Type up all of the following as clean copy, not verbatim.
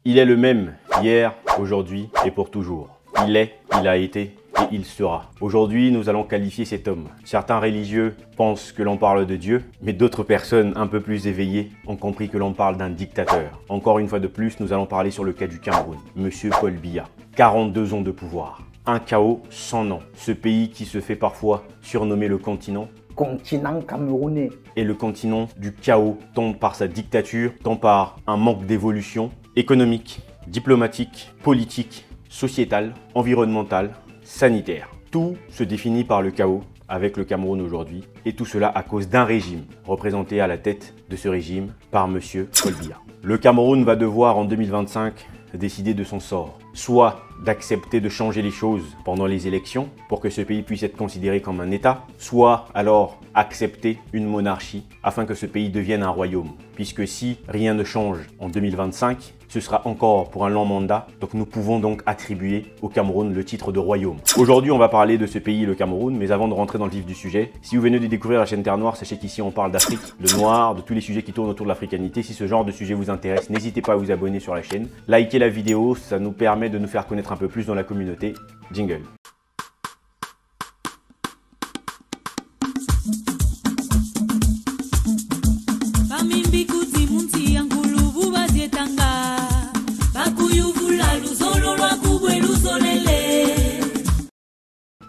Il est le même hier, aujourd'hui et pour toujours. Il est, il a été et il sera. Aujourd'hui, nous allons qualifier cet homme. Certains religieux pensent que l'on parle de Dieu, mais d'autres personnes un peu plus éveillées ont compris que l'on parle d'un dictateur. Encore une fois de plus, nous allons parler sur le cas du Cameroun. Monsieur Paul Biya, 42 ans de pouvoir. Un chaos sans nom. Ce pays qui se fait parfois surnommer le continent camerounais. Et le continent du chaos, tant par sa dictature, tant par un manque d'évolution économique, diplomatique, politique, sociétale, environnementale, sanitaire. Tout se définit par le chaos avec le Cameroun aujourd'hui, et tout cela à cause d'un régime, représenté à la tête de ce régime par Monsieur Paul Biya. Le Cameroun va devoir en 2025 décider de son sort, soit d'accepter de changer les choses pendant les élections pour que ce pays puisse être considéré comme un État, soit alors accepter une monarchie afin que ce pays devienne un royaume. Puisque si rien ne change en 2025, ce sera encore pour un long mandat, donc nous pouvons donc attribuer au Cameroun le titre de royaume. Aujourd'hui, on va parler de ce pays, le Cameroun, mais avant de rentrer dans le vif du sujet, si vous venez de découvrir la chaîne Terre Noire, sachez qu'ici on parle d'Afrique, de noir, de tous les sujets qui tournent autour de l'africanité. Si ce genre de sujet vous intéresse, n'hésitez pas à vous abonner sur la chaîne, likez la vidéo, ça nous permet de nous faire connaître un peu plus dans la communauté. Jingle.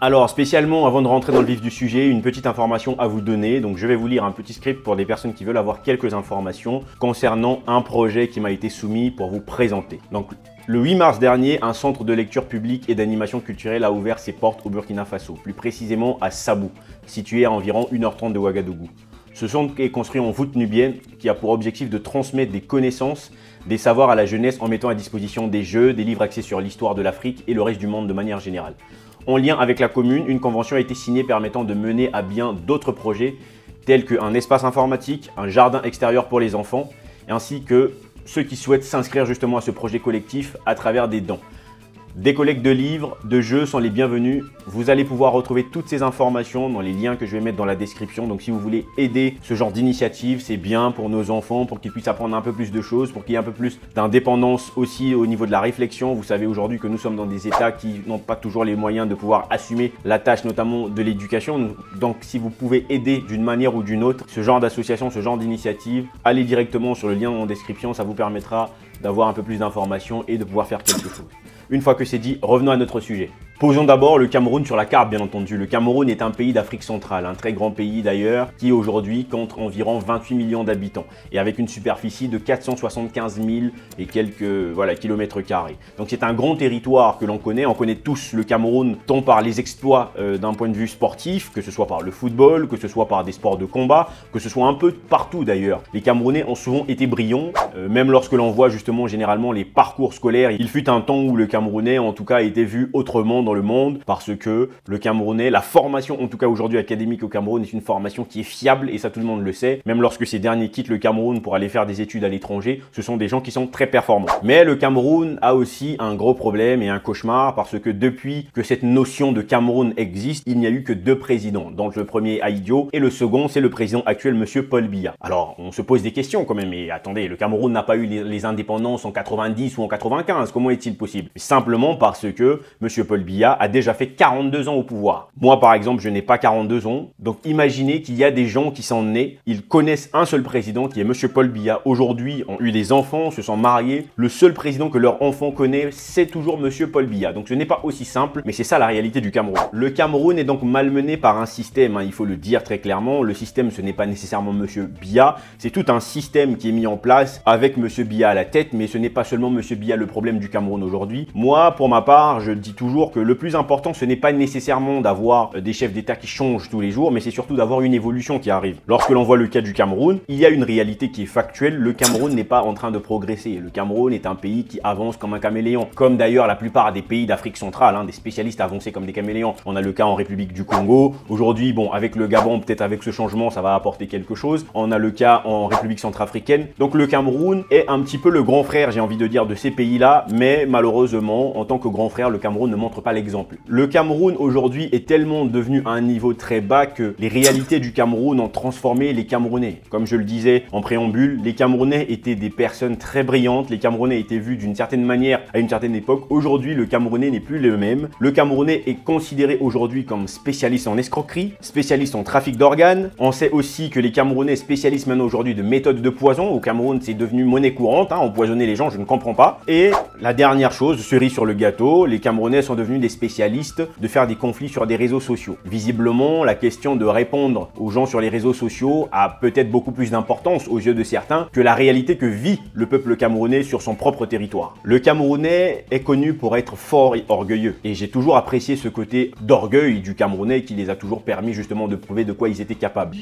Alors spécialement avant de rentrer dans le vif du sujet, une petite information à vous donner. Donc je vais vous lire un petit script pour des personnes qui veulent avoir quelques informations concernant un projet qui m'a été soumis pour vous présenter. Donc le 8 mars dernier, un centre de lecture publique et d'animation culturelle a ouvert ses portes au Burkina Faso, plus précisément à Sabou, situé à environ 1h30 de Ouagadougou. Ce centre est construit en voûte nubienne qui a pour objectif de transmettre des connaissances, des savoirs à la jeunesse en mettant à disposition des jeux, des livres axés sur l'histoire de l'Afrique et le reste du monde de manière générale. En lien avec la commune, une convention a été signée permettant de mener à bien d'autres projets tels qu'un espace informatique, un jardin extérieur pour les enfants, ainsi que ceux qui souhaitent s'inscrire justement à ce projet collectif à travers des dons. Des collectes de livres, de jeux sont les bienvenus. Vous allez pouvoir retrouver toutes ces informations dans les liens que je vais mettre dans la description. Donc si vous voulez aider ce genre d'initiative, c'est bien pour nos enfants, pour qu'ils puissent apprendre un peu plus de choses, pour qu'il y ait un peu plus d'indépendance aussi au niveau de la réflexion. Vous savez aujourd'hui que nous sommes dans des États qui n'ont pas toujours les moyens de pouvoir assumer la tâche notamment de l'éducation. Donc si vous pouvez aider d'une manière ou d'une autre ce genre d'association, ce genre d'initiative, allez directement sur le lien en description, ça vous permettra d'avoir un peu plus d'informations et de pouvoir faire quelque chose. Une fois que c'est dit, revenons à notre sujet. Posons d'abord le Cameroun sur la carte, bien entendu. Le Cameroun est un pays d'Afrique centrale, un très grand pays d'ailleurs, qui aujourd'hui compte environ 28 millions d'habitants et avec une superficie de 475 000 et quelques kilomètres carrés. Donc c'est un grand territoire que l'on connaît. On connaît tous le Cameroun tant par les exploits d'un point de vue sportif, que ce soit par le football, que ce soit par des sports de combat, que ce soit un peu partout d'ailleurs. Les Camerounais ont souvent été brillants, même lorsque l'on voit justement généralement les parcours scolaires. Il fut un temps où le Camerounais en tout cas a été vu autrement dans le monde parce que le Camerounais, la formation en tout cas aujourd'hui académique au Cameroun est une formation qui est fiable et ça tout le monde le sait. Même lorsque ces derniers quittent le Cameroun pour aller faire des études à l'étranger, ce sont des gens qui sont très performants. Mais le Cameroun a aussi un gros problème et un cauchemar parce que depuis que cette notion de Cameroun existe, il n'y a eu que 2 présidents. Donc le premier Ahidjo et le second c'est le président actuel Monsieur Paul Biya. Alors on se pose des questions quand même, mais attendez, le Cameroun n'a pas eu les indépendances en 90 ou en 95, comment est-il possible? Simplement parce que Monsieur Paul Biya a déjà fait 42 ans au pouvoir. Moi, par exemple, je n'ai pas 42 ans. Donc, imaginez qu'il y a des gens qui sont nés, ils connaissent un seul président qui est Monsieur Paul Biya. Aujourd'hui, ont eu des enfants, se sont mariés. Le seul président que leur enfant connaît, c'est toujours Monsieur Paul Biya. Donc, ce n'est pas aussi simple, mais c'est ça la réalité du Cameroun. Le Cameroun est donc malmené par un système, il faut le dire très clairement. Le système, ce n'est pas nécessairement Monsieur Biya. C'est tout un système qui est mis en place avec Monsieur Biya à la tête, mais ce n'est pas seulement Monsieur Biya le problème du Cameroun aujourd'hui. Moi, pour ma part, je dis toujours que le plus important, ce n'est pas nécessairement d'avoir des chefs d'État qui changent tous les jours, mais c'est surtout d'avoir une évolution qui arrive. Lorsque l'on voit le cas du Cameroun, il y a une réalité qui est factuelle. Le Cameroun n'est pas en train de progresser. Le Cameroun est un pays qui avance comme un caméléon, comme d'ailleurs la plupart des pays d'Afrique centrale, des spécialistes avancés comme des caméléons. On a le cas en République du Congo. Aujourd'hui, bon, avec le Gabon, peut-être avec ce changement, ça va apporter quelque chose. On a le cas en République centrafricaine. Donc le Cameroun est un petit peu le grand frère, j'ai envie de dire, de ces pays-là, mais malheureusement, en tant que grand frère, le Cameroun ne montre pas pas l'exemple. Le Cameroun aujourd'hui est tellement devenu à un niveau très bas que les réalités du Cameroun ont transformé les Camerounais. Comme je le disais en préambule, les Camerounais étaient des personnes très brillantes, les Camerounais étaient vus d'une certaine manière à une certaine époque. Aujourd'hui, le Camerounais n'est plus le même. Le Camerounais est considéré aujourd'hui comme spécialiste en escroquerie, spécialiste en trafic d'organes. On sait aussi que les Camerounais spécialisent maintenant aujourd'hui de méthodes de poison. Au Cameroun, c'est devenu monnaie courante, empoisonner les gens, je ne comprends pas. Et la dernière chose, cerise sur le gâteau, les Camerounais sont devenus des spécialistes de faire des conflits sur des réseaux sociaux. Visiblement, la question de répondre aux gens sur les réseaux sociaux a peut-être beaucoup plus d'importance aux yeux de certains que la réalité que vit le peuple camerounais sur son propre territoire. Le Camerounais est connu pour être fort et orgueilleux. Et j'ai toujours apprécié ce côté d'orgueil du Camerounais qui les a toujours permis justement de prouver de quoi ils étaient capables.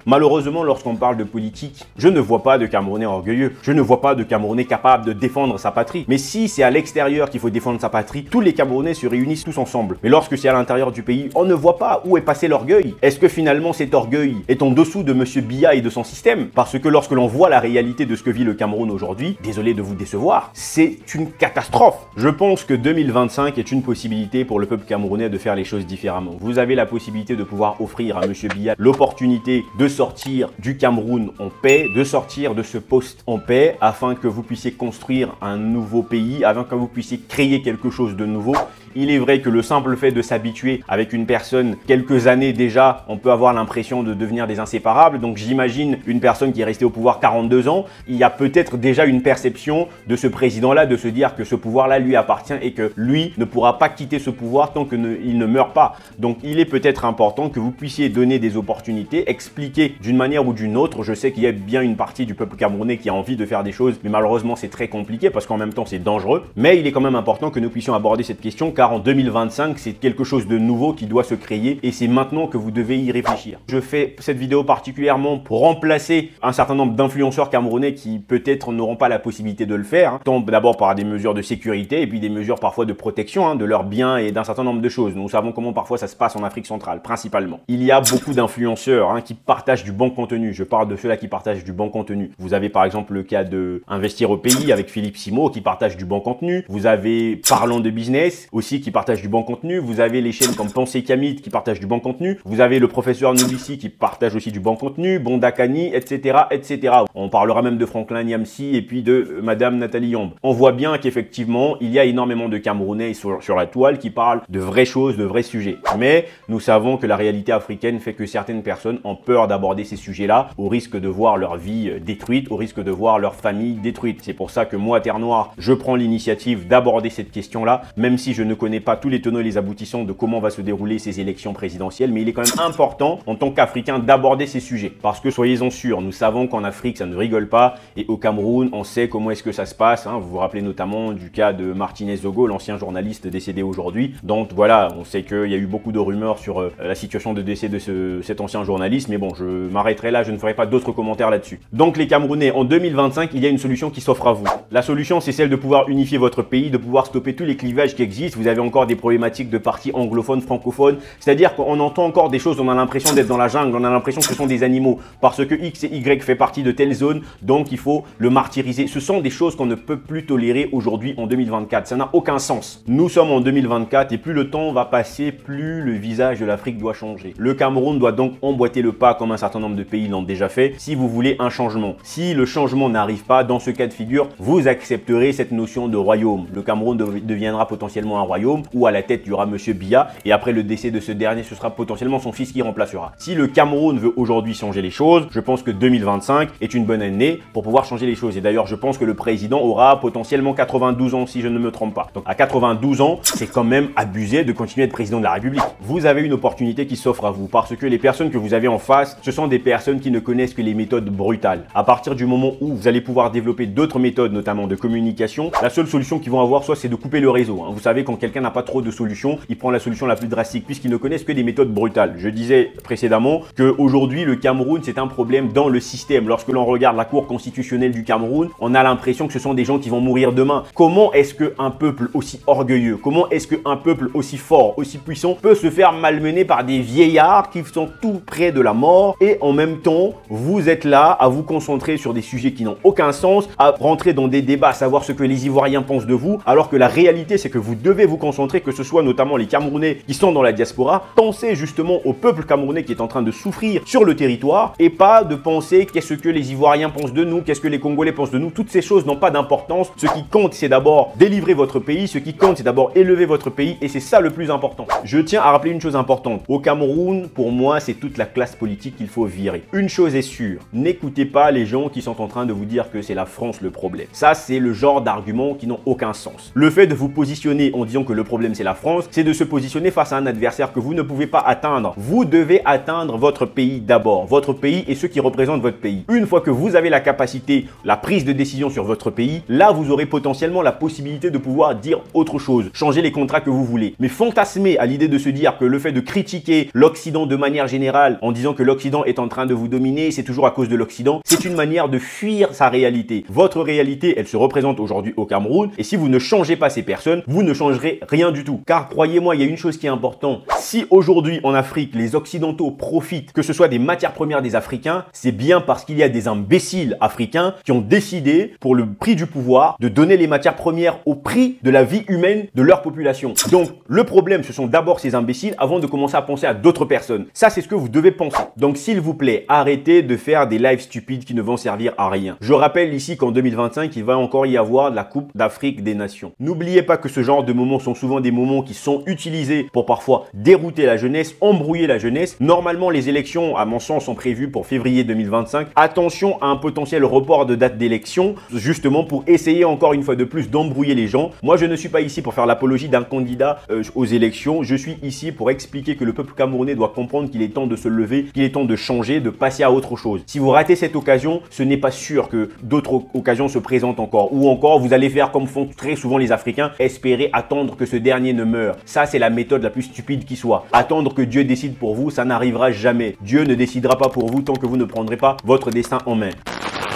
Malheureusement, lorsqu'on parle de politique, je ne vois pas de Camerounais orgueilleux. Je ne vois pas de Camerounais capable de défendre sa patrie. Mais si c'est à l'extérieur qu'il faut défendre sa patrie, tous les Camerounais se réunissent tous ensemble. Mais lorsque c'est à l'intérieur du pays, on ne voit pas où est passé l'orgueil. Est-ce que finalement cet orgueil est en dessous de M. Biya et de son système? Parce que lorsque l'on voit la réalité de ce que vit le Cameroun aujourd'hui, désolé de vous décevoir, c'est une catastrophe. Je pense que 2025 est une possibilité pour le peuple camerounais de faire les choses différemment. Vous avez la possibilité de pouvoir offrir à M. Biya l'opportunité de sortir du Cameroun en paix, de sortir de ce poste en paix afin que vous puissiez construire un nouveau pays, afin que vous puissiez créer quelque chose de nouveau. Il est vrai que le simple fait de s'habituer avec une personne quelques années déjà, on peut avoir l'impression de devenir des inséparables. Donc j'imagine une personne qui est restée au pouvoir 42 ans, il y a peut-être déjà une perception de ce président-là, de se dire que ce pouvoir-là lui appartient et que lui ne pourra pas quitter ce pouvoir tant qu'il ne meurt pas. Donc il est peut-être important que vous puissiez donner des opportunités, expliquer d'une manière ou d'une autre. Je sais qu'il y a bien une partie du peuple camerounais qui a envie de faire des choses, mais malheureusement c'est très compliqué parce qu'en même temps c'est dangereux. Mais il est quand même important que nous puissions aborder cette question car en 2025, c'est quelque chose de nouveau qui doit se créer et c'est maintenant que vous devez y réfléchir. Je fais cette vidéo particulièrement pour remplacer un certain nombre d'influenceurs camerounais qui peut-être n'auront pas la possibilité de le faire, tant d'abord par des mesures de sécurité et puis des mesures parfois de protection de leurs biens et d'un certain nombre de choses. Nous savons comment parfois ça se passe en Afrique centrale, principalement. Il y a beaucoup d'influenceurs qui partagent du bon contenu. Je parle de ceux-là qui partagent du bon contenu. Vous avez par exemple le cas de Investir au pays avec Philippe Simo qui partage du bon contenu. Vous avez Parlons de business aussi qui partage du bon contenu. Vous avez les chaînes comme Pensée Kamit qui partagent du bon contenu. Vous avez le professeur Noubissi qui partage aussi du bon contenu. Bondakani, etc., etc. On parlera même de Franklin Niamsi et puis de Madame Nathalie Yombe. On voit bien qu'effectivement, il y a énormément de Camerounais sur la toile qui parlent de vraies choses, de vrais sujets. Mais nous savons que la réalité africaine fait que certaines personnes ont peur d'aborder ces sujets-là au risque de voir leur vie détruite, au risque de voir leur famille détruite. C'est pour ça que moi, Terre Noire, je prends l'initiative d'aborder cette question-là, même si je ne connais pas tous les tenants et les aboutissants de comment va se dérouler ces élections présidentielles, mais il est quand même important en tant qu'Africain d'aborder ces sujets. Parce que soyez-en sûrs, nous savons qu'en Afrique, ça ne rigole pas et au Cameroun, on sait comment est-ce que ça se passe. Vous vous rappelez notamment du cas de Martinez Zogo, l'ancien journaliste décédé aujourd'hui. Donc voilà, on sait qu'il y a eu beaucoup de rumeurs sur la situation de décès de cet ancien journaliste, mais bon, je m'arrêterai là, je ne ferai pas d'autres commentaires là-dessus. Donc les Camerounais, en 2025, il y a une solution qui s'offre à vous. La solution, c'est celle de pouvoir unifier votre pays, de pouvoir stopper tous les clivages qui existent. Vous avez encore des problématiques de partis anglophones, francophones, c'est-à-dire qu'on entend encore des choses, on a l'impression d'être dans la jungle, on a l'impression que ce sont des animaux, parce que X et Y fait partie de telle zone, donc il faut le martyriser. Ce sont des choses qu'on ne peut plus tolérer aujourd'hui en 2024, ça n'a aucun sens. Nous sommes en 2024 et plus le temps va passer, plus le visage de l'Afrique doit changer. Le Cameroun doit donc emboîter le pas comme un certain nombre de pays l'ont déjà fait, si vous voulez un changement. Si le changement n'arrive pas, dans ce cas de figure, vous accepterez cette notion de royaume. Le Cameroun deviendra potentiellement un royaume où à la tête il y aura M. Biya et après le décès de ce dernier, ce sera potentiellement son fils qui remplacera. Si le Cameroun veut aujourd'hui changer les choses, je pense que 2025 est une bonne année pour pouvoir changer les choses. Et d'ailleurs, je pense que le président aura potentiellement 92 ans si je ne me trompe pas. Donc à 92 ans, c'est quand même abusé de continuer à être président de la République. Vous avez une opportunité qui s'offre à vous parce que les personnes que vous avez en face, ce sont des personnes qui ne connaissent que les méthodes brutales. À partir du moment où vous allez pouvoir développer d'autres méthodes, notamment de communication, la seule solution qu'ils vont avoir, soit c'est de couper le réseau. Vous savez, quand quelqu'un n'a pas trop de solutions, il prend la solution la plus drastique puisqu'ils ne connaissent que des méthodes brutales. Je disais précédemment qu'aujourd'hui, le Cameroun, c'est un problème dans le système. Lorsque l'on regarde la Cour constitutionnelle du Cameroun, on a l'impression que ce sont des gens qui vont mourir demain. Comment est-ce qu'un peuple aussi orgueilleux, comment est-ce qu'un peuple aussi fort, aussi puissant peut se faire malmener par des vieillards qui sont tout près de la mort et en même temps, vous êtes là à vous concentrer sur des sujets qui n'ont aucun sens, à rentrer dans des débats, à savoir ce que les Ivoiriens pensent de vous, alors que la réalité, c'est que vous devez vous concentrer, que ce soit notamment les Camerounais qui sont dans la diaspora, pensez justement au peuple camerounais qui est en train de souffrir sur le territoire et pas de penser qu'est-ce que les Ivoiriens pensent de nous, qu'est-ce que les Congolais pensent de nous. Toutes ces choses n'ont pas d'importance. Ce qui compte, c'est d'abord délivrer votre pays. Ce qui compte, c'est d'abord élever votre pays et c'est ça le plus important. Je tiens à rappeler une chose importante. Au Cameroun, pour moi, c'est toute la classe politique qu'il faut virer. Une chose est sûre, n'écoutez pas les gens qui sont en train de vous dire que c'est la France le problème. Ça, c'est le genre d'arguments qui n'ont aucun sens. Le fait de vous positionner en disant que le problème c'est la France, c'est de se positionner face à un adversaire que vous ne pouvez pas atteindre. Vous devez atteindre votre pays d'abord, votre pays et ceux qui représentent votre pays. Une fois que vous avez la capacité, la prise de décision sur votre pays, là vous aurez potentiellement la possibilité de pouvoir dire autre chose, changer les contrats que vous voulez. Mais fantasmer à l'idée de se dire que le fait de critiquer l'Occident de manière générale en disant que l'Occident est en train de vous dominer, c'est toujours à cause de l'Occident, c'est une manière de fuir sa réalité. Votre réalité, elle se représente aujourd'hui au Cameroun et si vous ne changez pas ces personnes, vous ne changerez rien du tout. Car croyez-moi, il y a une chose qui est importante. Si aujourd'hui en Afrique, les Occidentaux profitent, que ce soit des matières premières des Africains, c'est bien parce qu'il y a des imbéciles africains qui ont décidé, pour le prix du pouvoir, de donner les matières premières au prix de la vie humaine de leur population. Donc, le problème, ce sont d'abord ces imbéciles avant de commencer à penser à d'autres personnes. Ça, c'est ce que vous devez penser. Donc, s'il vous plaît, arrêtez de faire des lives stupides qui ne vont servir à rien. Je rappelle ici qu'en 2025, il va encore y avoir la Coupe d'Afrique des Nations. N'oubliez pas que ce genre de moments sont souvent des moments qui sont utilisés pour parfois dérouter la jeunesse, embrouiller la jeunesse. Normalement, les élections, à mon sens, sont prévues pour février 2025. Attention à un potentiel report de date d'élection, justement pour essayer encore une fois de plus d'embrouiller les gens. Moi, je ne suis pas ici pour faire l'apologie d'un candidat aux élections. Je suis ici pour expliquer que le peuple camerounais doit comprendre qu'il est temps de se lever, qu'il est temps de changer, de passer à autre chose. Si vous ratez cette occasion, ce n'est pas sûr que d'autres occasions se présentent encore. Ou encore, vous allez faire comme font très souvent les Africains, espérer attendre que ce dernier ne meure. Ça, c'est la méthode la plus stupide qui soit. Attendre que Dieu décide pour vous, ça n'arrivera jamais. Dieu ne décidera pas pour vous tant que vous ne prendrez pas votre destin en main.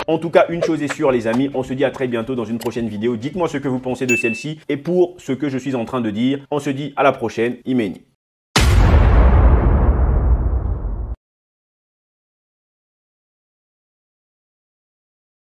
En tout cas, une chose est sûre les amis, on se dit à très bientôt dans une prochaine vidéo. Dites-moi ce que vous pensez de celle-ci et pour ce que je suis en train de dire, on se dit à la prochaine. Imeni.